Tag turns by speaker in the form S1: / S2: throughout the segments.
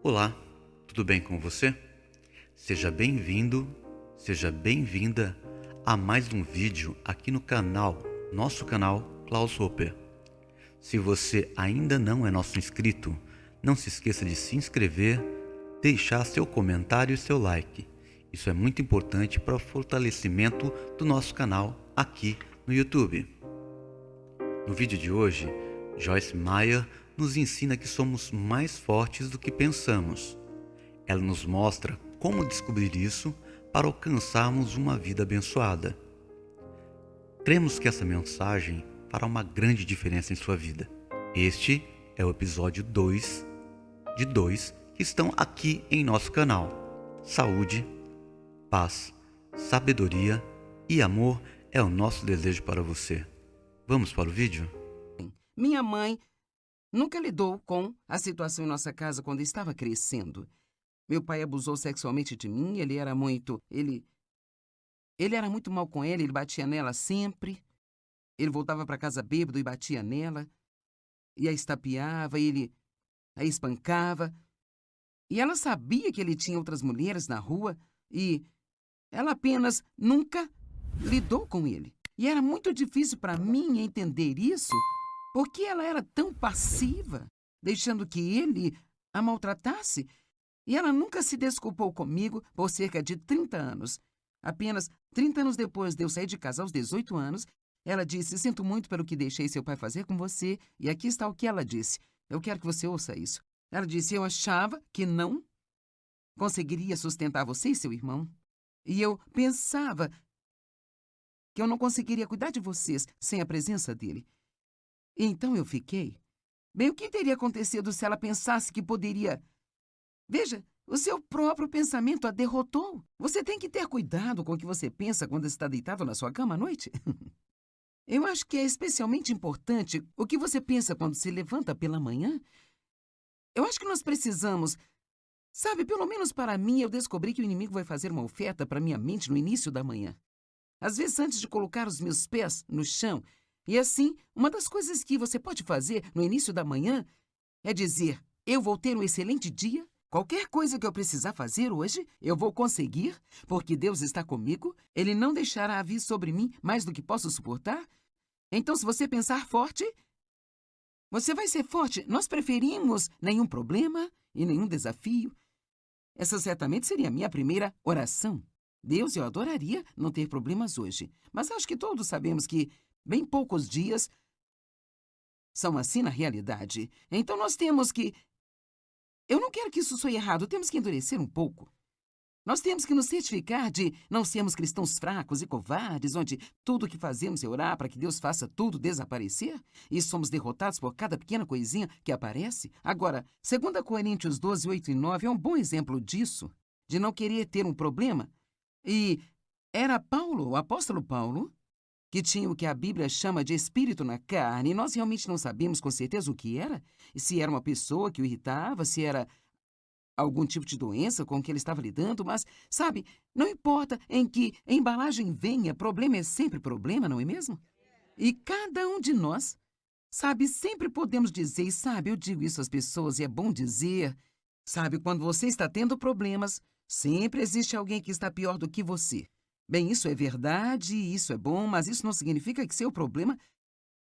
S1: Olá, tudo bem com você? Seja bem-vindo, seja bem-vinda a mais um vídeo aqui no canal, nosso canal Klaus Roper. Se você ainda não é nosso inscrito, não se esqueça de se inscrever, deixar seu comentário e seu like. Isso é muito importante para o fortalecimento do nosso canal aqui no YouTube. No vídeo de hoje, Joyce Meyer nos ensina que somos mais fortes do que pensamos. Ela nos mostra como descobrir isso para alcançarmos uma vida abençoada. Cremos que essa mensagem fará uma grande diferença em sua vida. Este é o episódio 2 de 2 que estão aqui em nosso canal. Saúde, paz, sabedoria e amor é o nosso desejo para você. Vamos para o vídeo?
S2: Minha mãe nunca lidou com a situação em nossa casa quando estava crescendo. Meu pai abusou sexualmente de mim, ele era muito mal com ela, ele batia nela sempre. Ele voltava para casa bêbado e batia nela, e a estapeava, ele a espancava. E ela sabia que ele tinha outras mulheres na rua e ela apenas nunca lidou com ele. E era muito difícil para mim entender isso, porque ela era tão passiva, deixando que ele a maltratasse. E ela nunca se desculpou comigo por cerca de 30 anos. Apenas 30 anos depois de eu sair de casa aos 18 anos, ela disse: "Sinto muito pelo que deixei seu pai fazer com você." E aqui está o que ela disse. Eu quero que você ouça isso. Ela disse: "Eu achava que não conseguiria sustentar você e seu irmão. E eu pensava que eu não conseguiria cuidar de vocês sem a presença dele. E então eu fiquei. Bem, o que teria acontecido se ela pensasse que poderia... Veja, o seu próprio pensamento a derrotou. Você tem que ter cuidado com o que você pensa quando está deitado na sua cama à noite." Eu acho que é especialmente importante o que você pensa quando se levanta pela manhã. Eu acho que nós precisamos... Sabe, pelo menos para mim, eu descobri que o inimigo vai fazer uma oferta para minha mente no início da manhã. Às vezes, antes de colocar os meus pés no chão. E assim, uma das coisas que você pode fazer no início da manhã é dizer: "Eu vou ter um excelente dia. Qualquer coisa que eu precisar fazer hoje, eu vou conseguir, porque Deus está comigo. Ele não deixará vir sobre mim mais do que posso suportar." Então, se você pensar forte, você vai ser forte. Nós preferimos nenhum problema e nenhum desafio. Essa certamente seria a minha primeira oração. Deus, eu adoraria não ter problemas hoje. Mas acho que todos sabemos que bem poucos dias são assim na realidade. Então nós temos que... Eu não quero que isso soe errado, temos que endurecer um pouco. Nós temos que nos certificar de não sermos cristãos fracos e covardes, onde tudo o que fazemos é orar para que Deus faça tudo desaparecer e somos derrotados por cada pequena coisinha que aparece. Agora, 2 Coríntios 12, 8 e 9 é um bom exemplo disso, de não querer ter um problema. E era Paulo, o apóstolo Paulo, que tinha o que a Bíblia chama de espírito na carne, e nós realmente não sabemos com certeza o que era, e se era uma pessoa que o irritava, se era algum tipo de doença com que ele estava lidando, mas, sabe, não importa em que embalagem venha, problema é sempre problema, não é mesmo? E cada um de nós, sabe, sempre podemos dizer, e sabe, eu digo isso às pessoas e é bom dizer, sabe, quando você está tendo problemas, sempre existe alguém que está pior do que você. Bem, isso é verdade, isso é bom, mas isso não significa que seu problema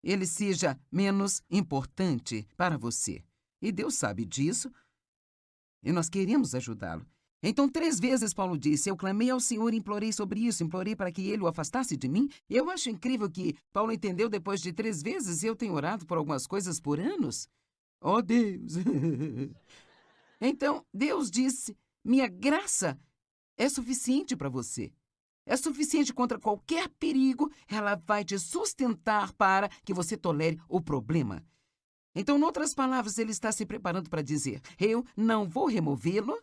S2: ele seja menos importante para você. E Deus sabe disso. E nós queremos ajudá-lo. Então, 3 vezes Paulo disse: "Eu clamei ao Senhor e implorei sobre isso, implorei para que ele o afastasse de mim." E eu acho incrível que Paulo entendeu depois de 3 vezes, e eu tenho orado por algumas coisas por anos. Oh, Deus! Então, Deus disse: "Minha graça é suficiente para você. É suficiente contra qualquer perigo, ela vai te sustentar para que você tolere o problema." Então, em outras palavras, ele está se preparando para dizer: "Eu não vou removê-lo,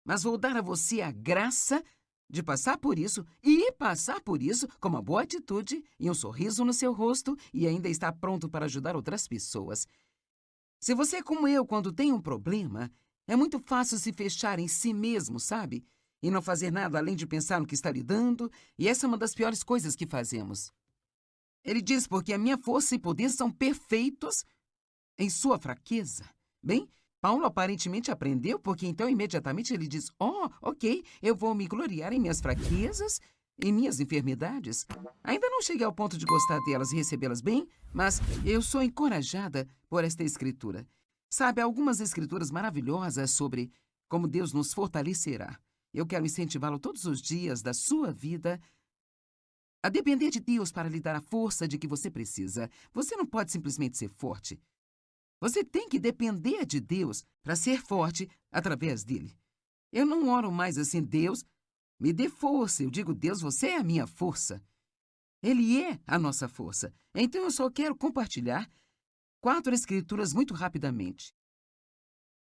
S2: mas vou dar a você a graça de passar por isso e passar por isso com uma boa atitude e um sorriso no seu rosto e ainda estar pronto para ajudar outras pessoas." Se você é como eu, quando tem um problema, é muito fácil se fechar em si mesmo, sabe? E não fazer nada além de pensar no que está lidando, e essa é uma das piores coisas que fazemos. Ele diz: "Porque a minha força e poder são perfeitos em sua fraqueza." Bem, Paulo aparentemente aprendeu, porque então imediatamente ele diz: "Oh, ok, eu vou me gloriar em minhas fraquezas, em minhas enfermidades. Ainda não cheguei ao ponto de gostar delas e recebê-las bem, mas eu sou encorajada por esta escritura. Sabe, há algumas escrituras maravilhosas sobre como Deus nos fortalecerá. Eu quero incentivá-lo todos os dias da sua vida a depender de Deus para lhe dar a força de que você precisa. Você não pode simplesmente ser forte. Você tem que depender de Deus para ser forte através dele. Eu não oro mais assim: Deus, me dê força. Eu digo: Deus, você é a minha força. Ele é a nossa força. Então eu só quero compartilhar 4 escrituras muito rapidamente.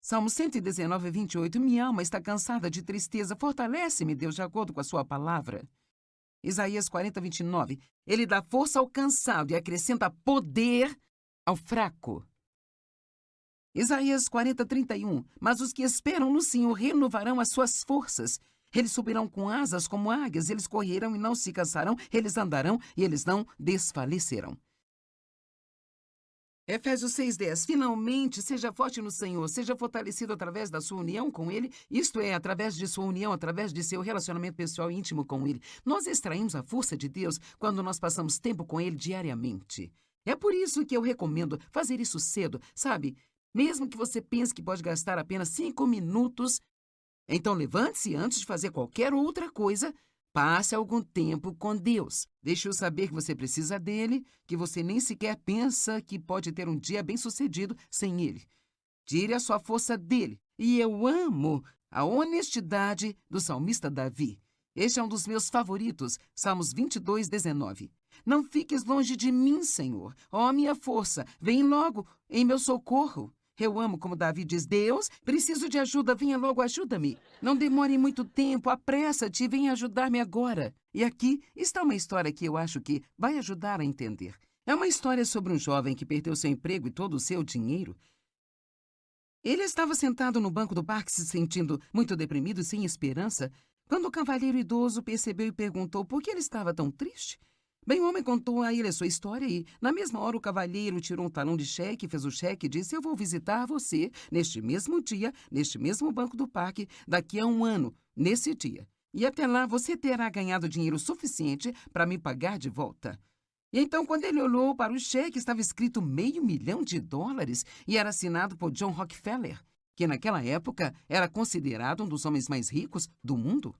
S2: Salmo 119, 28. Minha alma está cansada de tristeza. Fortalece-me, Deus, de acordo com a sua palavra. Isaías 40, 29. Ele dá força ao cansado e acrescenta poder ao fraco. Isaías 40, 31. Mas os que esperam no Senhor renovarão as suas forças. Eles subirão com asas como águias, eles correrão e não se cansarão, eles andarão e eles não desfalecerão. Efésios 6:10. Finalmente, seja forte no Senhor, seja fortalecido através da sua união com Ele, isto é, através de sua união, através de seu relacionamento pessoal e íntimo com Ele. Nós extraímos a força de Deus quando nós passamos tempo com Ele diariamente. É por isso que eu recomendo fazer isso cedo, sabe? Mesmo que você pense que pode gastar apenas 5 minutos, então levante-se antes de fazer qualquer outra coisa. Passe algum tempo com Deus. Deixe-o saber que você precisa dele, que você nem sequer pensa que pode ter um dia bem-sucedido sem ele. Tire a sua força dele. E eu amo a honestidade do salmista Davi. Este é um dos meus favoritos, Salmos 22, 19. Não fiques longe de mim, Senhor. Ó, minha força, vem logo em meu socorro. Eu amo como Davi diz: Deus, preciso de ajuda, venha logo, ajuda-me. Não demore muito tempo, apressa-te e venha ajudar-me agora. E aqui está uma história que eu acho que vai ajudar a entender. É uma história sobre um jovem que perdeu seu emprego e todo o seu dinheiro. Ele estava sentado no banco do parque se sentindo muito deprimido e sem esperança, quando o cavalheiro idoso percebeu e perguntou por que ele estava tão triste. Bem, o homem contou a ele a sua história e, na mesma hora, o cavalheiro tirou um talão de cheque, fez o cheque e disse: eu vou visitar você neste mesmo dia, neste mesmo banco do parque, daqui a 1 ano, nesse dia. E até lá você terá ganhado dinheiro suficiente para me pagar de volta. E então, quando ele olhou para o cheque, estava escrito $500 mil e era assinado por John Rockefeller, que naquela época era considerado um dos homens mais ricos do mundo.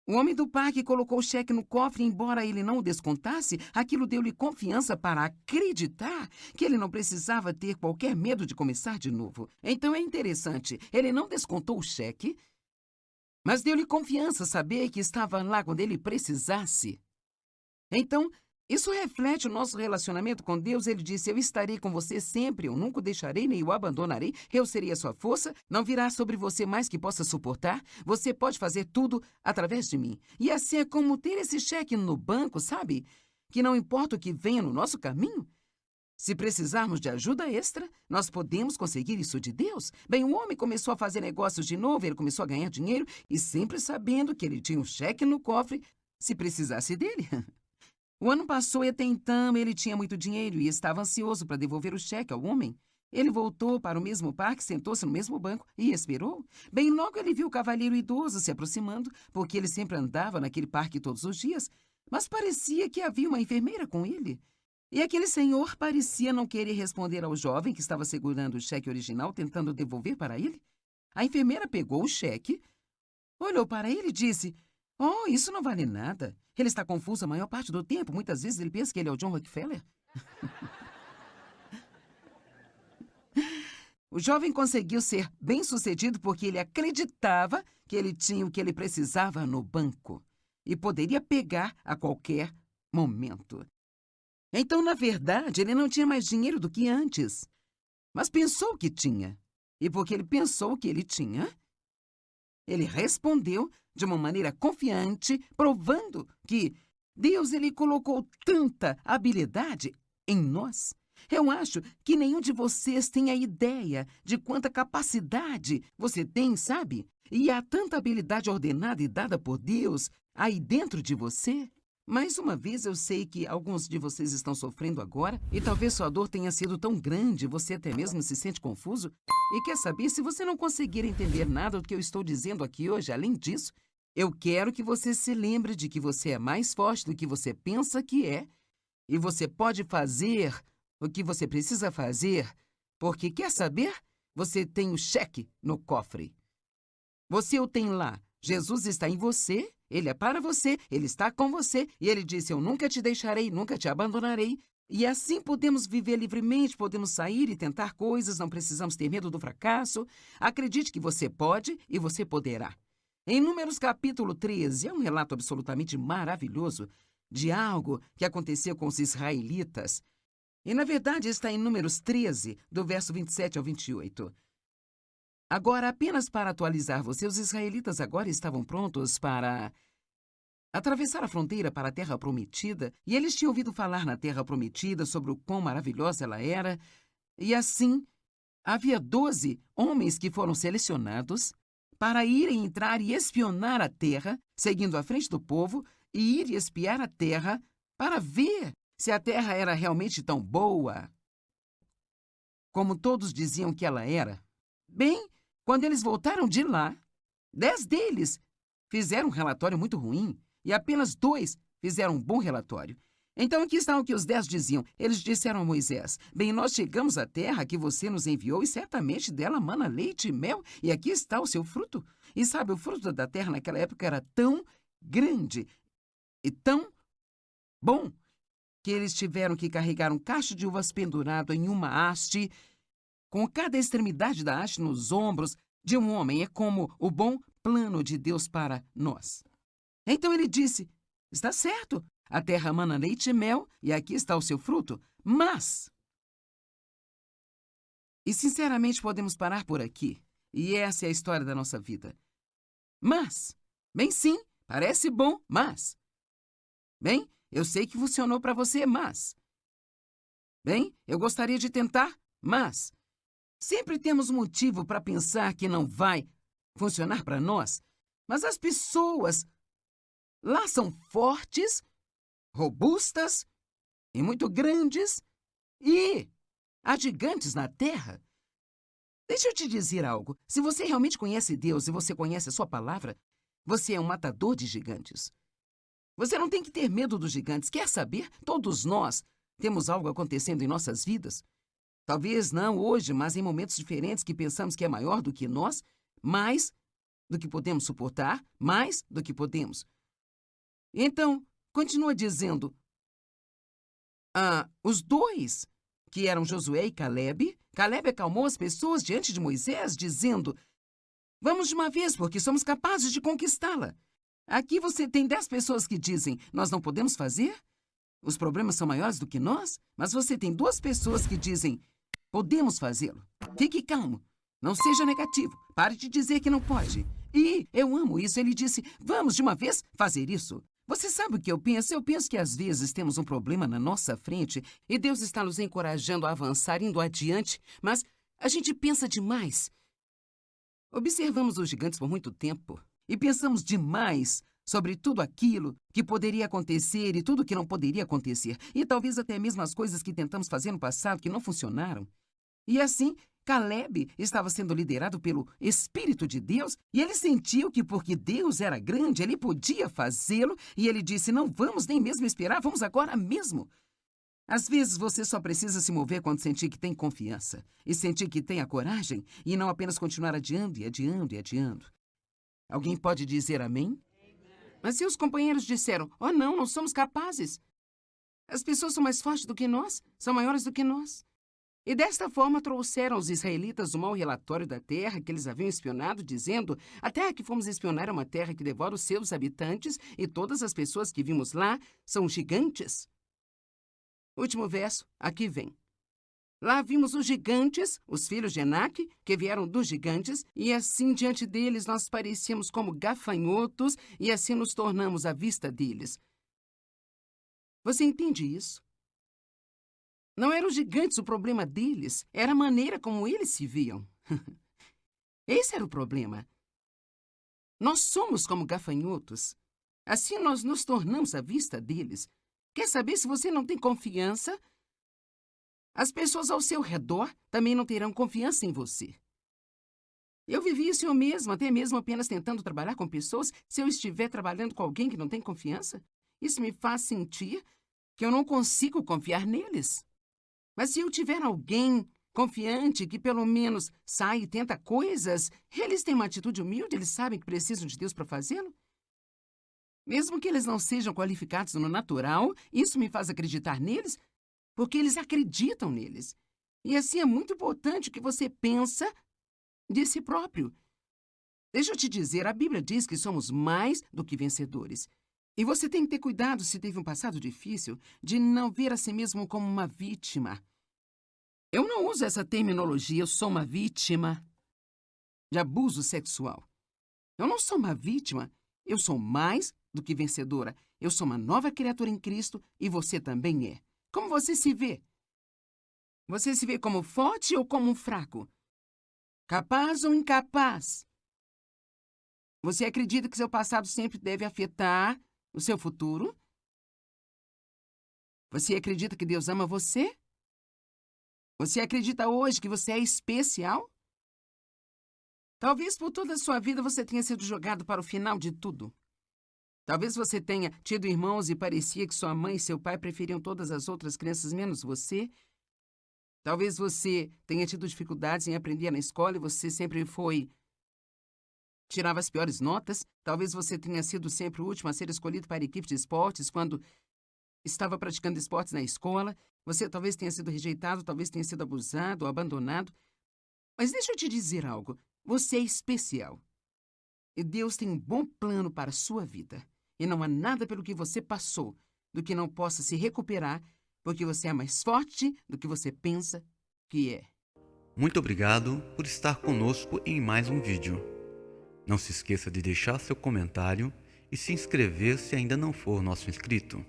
S2: O homem do parque colocou o cheque no cofre e, embora ele não o descontasse, aquilo deu-lhe confiança para acreditar que ele não precisava ter qualquer medo de começar de novo. Então é interessante, ele não descontou o cheque, mas deu-lhe confiança saber que estava lá quando ele precisasse. Então, isso reflete o nosso relacionamento com Deus. Ele disse: eu estarei com você sempre, eu nunca o deixarei nem o abandonarei, eu serei a sua força, não virá sobre você mais que possa suportar, você pode fazer tudo através de mim. E assim é como ter esse cheque no banco, sabe? Que não importa o que venha no nosso caminho, se precisarmos de ajuda extra, nós podemos conseguir isso de Deus. Bem, o homem começou a fazer negócios de novo, ele começou a ganhar dinheiro e sempre sabendo que ele tinha um cheque no cofre se precisasse dele. O ano passou e até então ele tinha muito dinheiro e estava ansioso para devolver o cheque ao homem. Ele voltou para o mesmo parque, sentou-se no mesmo banco e esperou. Bem, logo ele viu o cavalheiro idoso se aproximando, porque ele sempre andava naquele parque todos os dias, mas parecia que havia uma enfermeira com ele. E aquele senhor parecia não querer responder ao jovem que estava segurando o cheque original, tentando devolver para ele. A enfermeira pegou o cheque, olhou para ele e disse: oh, isso não vale nada. Ele está confuso a maior parte do tempo. Muitas vezes ele pensa que ele é o John Rockefeller. O jovem conseguiu ser bem-sucedido porque ele acreditava que ele tinha o que ele precisava no banco e poderia pegar a qualquer momento. Então, na verdade, ele não tinha mais dinheiro do que antes, mas pensou que tinha. E porque ele pensou que ele tinha, ele respondeu de uma maneira confiante, provando que Deus ele colocou tanta habilidade em nós. Eu acho que nenhum de vocês tem a ideia de quanta capacidade você tem, sabe? E há tanta habilidade ordenada e dada por Deus aí dentro de você. Mais uma vez, eu sei que alguns de vocês estão sofrendo agora e talvez sua dor tenha sido tão grande, você até mesmo se sente confuso. E quer saber, se você não conseguir entender nada do que eu estou dizendo aqui hoje, além disso, eu quero que você se lembre de que você é mais forte do que você pensa que é e você pode fazer o que você precisa fazer, porque quer saber? Você tem o cheque no cofre. Você o tem lá. Jesus está em você, Ele é para você, Ele está com você, e Ele disse, eu nunca te deixarei, nunca te abandonarei. E assim podemos viver livremente, podemos sair e tentar coisas, não precisamos ter medo do fracasso. Acredite que você pode e você poderá. Em Números capítulo 13, é um relato absolutamente maravilhoso de algo que aconteceu com os israelitas. E, na verdade, está em Números 13, do verso 27 ao 28. Agora, apenas para atualizar você, os israelitas agora estavam prontos para atravessar a fronteira para a Terra Prometida, e eles tinham ouvido falar na Terra Prometida sobre o quão maravilhosa ela era, e assim, havia 12 homens que foram selecionados para irem entrar e espionar a Terra, seguindo à frente do povo, e ir espiar a Terra para ver se a Terra era realmente tão boa como todos diziam que ela era. Bem, quando eles voltaram de lá, 10 deles fizeram um relatório muito ruim e apenas 2 fizeram um bom relatório. Então, aqui está o que os 10 diziam. Eles disseram a Moisés, bem, nós chegamos à terra que você nos enviou e certamente dela mana leite e mel, e aqui está o seu fruto. E sabe, o fruto da terra naquela época era tão grande e tão bom que eles tiveram que carregar um cacho de uvas pendurado em uma haste, com cada extremidade da haste nos ombros de um homem. É como o bom plano de Deus para nós. Então ele disse, está certo, a terra mana leite e mel, e aqui está o seu fruto, mas... E sinceramente podemos parar por aqui, e essa é a história da nossa vida. Mas, bem sim, parece bom, mas... Bem, eu sei que funcionou para você, mas... Bem, eu gostaria de tentar, mas... Sempre temos motivo para pensar que não vai funcionar para nós, mas as pessoas lá são fortes, robustas e muito grandes, e há gigantes na Terra. Deixa eu te dizer algo. Se você realmente conhece Deus e você conhece a sua palavra, você é um matador de gigantes. Você não tem que ter medo dos gigantes. Quer saber? Todos nós temos algo acontecendo em nossas vidas. Talvez não hoje, mas em momentos diferentes que pensamos que é maior do que nós, mais do que podemos suportar, mais do que podemos. Então, continua dizendo, os 2, que eram Josué e Caleb acalmou as pessoas diante de Moisés, dizendo, vamos de uma vez, porque somos capazes de conquistá-la. Aqui você tem 10 pessoas que dizem, nós não podemos fazer, os problemas são maiores do que nós, mas você tem 2 pessoas que dizem, podemos fazê-lo. Fique calmo. Não seja negativo. Pare de dizer que não pode. E eu amo isso. Ele disse, vamos de uma vez fazer isso. Você sabe o que eu penso? Eu penso que às vezes temos um problema na nossa frente e Deus está nos encorajando a avançar, indo adiante, mas a gente pensa demais. Observamos os gigantes por muito tempo e pensamos demais sobre tudo aquilo que poderia acontecer e tudo que não poderia acontecer. E talvez até mesmo as coisas que tentamos fazer no passado que não funcionaram. E assim, Caleb estava sendo liderado pelo Espírito de Deus e ele sentiu que porque Deus era grande, ele podia fazê-lo e ele disse, não vamos nem mesmo esperar, vamos agora mesmo. Às vezes você só precisa se mover quando sentir que tem confiança e sentir que tem a coragem e não apenas continuar adiando e adiando e adiando. Alguém pode dizer amém? Mas seus companheiros disseram, oh não somos capazes. As pessoas são mais fortes do que nós, são maiores do que nós. E desta forma trouxeram os israelitas o mau relatório da terra que eles haviam espionado, dizendo, a terra que fomos espionar é uma terra que devora os seus habitantes e todas as pessoas que vimos lá são gigantes. Último verso, aqui vem. Lá vimos os gigantes, os filhos de Enaque, que vieram dos gigantes, e assim diante deles nós parecíamos como gafanhotos, e assim nos tornamos à vista deles. Você entende isso? Não eram os gigantes o problema deles, era a maneira como eles se viam. Esse era o problema. Nós somos como gafanhotos. Assim nós nos tornamos à vista deles. Quer saber, se você não tem confiança, as pessoas ao seu redor também não terão confiança em você. Eu vivi isso eu mesma, até mesmo apenas tentando trabalhar com pessoas. Se eu estiver trabalhando com alguém que não tem confiança, isso me faz sentir que eu não consigo confiar neles. Mas se eu tiver alguém confiante que pelo menos sai e tenta coisas, eles têm uma atitude humilde, eles sabem que precisam de Deus para fazê-lo. Mesmo que eles não sejam qualificados no natural, isso me faz acreditar neles, porque eles acreditam neles. E assim é muito importante o que você pensa de si próprio. Deixa eu te dizer, a Bíblia diz que somos mais do que vencedores. E você tem que ter cuidado, se teve um passado difícil, de não ver a si mesmo como uma vítima. Eu não uso essa terminologia, eu sou uma vítima de abuso sexual. Eu não sou uma vítima, eu sou mais do que vencedora. Eu sou uma nova criatura em Cristo e você também é. Como você se vê? Você se vê como forte ou como um fraco? Capaz ou incapaz? Você acredita que seu passado sempre deve afetar o seu futuro? Você acredita que Deus ama você? Você acredita hoje que você é especial? Talvez por toda a sua vida você tenha sido jogado para o final de tudo. Talvez você tenha tido irmãos e parecia que sua mãe e seu pai preferiam todas as outras crianças menos você. Talvez você tenha tido dificuldades em aprender na escola e você sempre tirava as piores notas. Talvez você tenha sido sempre o último a ser escolhido para a equipe de esportes quando estava praticando esportes na escola. Você talvez tenha sido rejeitado, talvez tenha sido abusado ou abandonado. Mas deixa eu te dizer algo. Você é especial. E Deus tem um bom plano para a sua vida. E não há nada pelo que você passou do que não possa se recuperar, porque você é mais forte do que você pensa que é.
S1: Muito obrigado por estar conosco em mais um vídeo. Não se esqueça de deixar seu comentário e se inscrever se ainda não for nosso inscrito.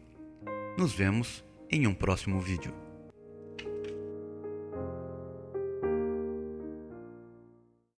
S1: Nos vemos em um próximo vídeo.